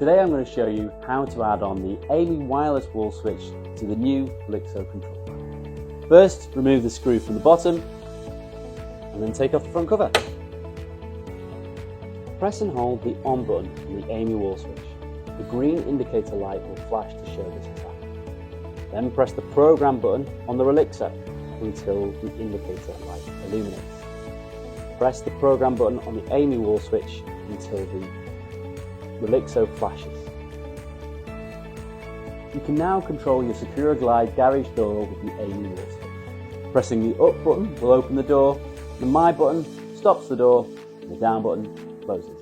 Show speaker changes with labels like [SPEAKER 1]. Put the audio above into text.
[SPEAKER 1] Today I'm going to show you how to add on the AMI wireless wall switch to the new Rollixo controller. First, remove the screw from the bottom and then take off the front cover. Press and hold the on button on the AMI wall switch. The green indicator light will flash to show this is happening. Then press the program button on the Rollixo until the indicator light illuminates. Press the program button on the AMI wall switch until the Rollixo flashes. You can now control your Secure Glide garage door with the AMI wall switch. Pressing the up button will open the door, the My button stops the door, and the down button closes.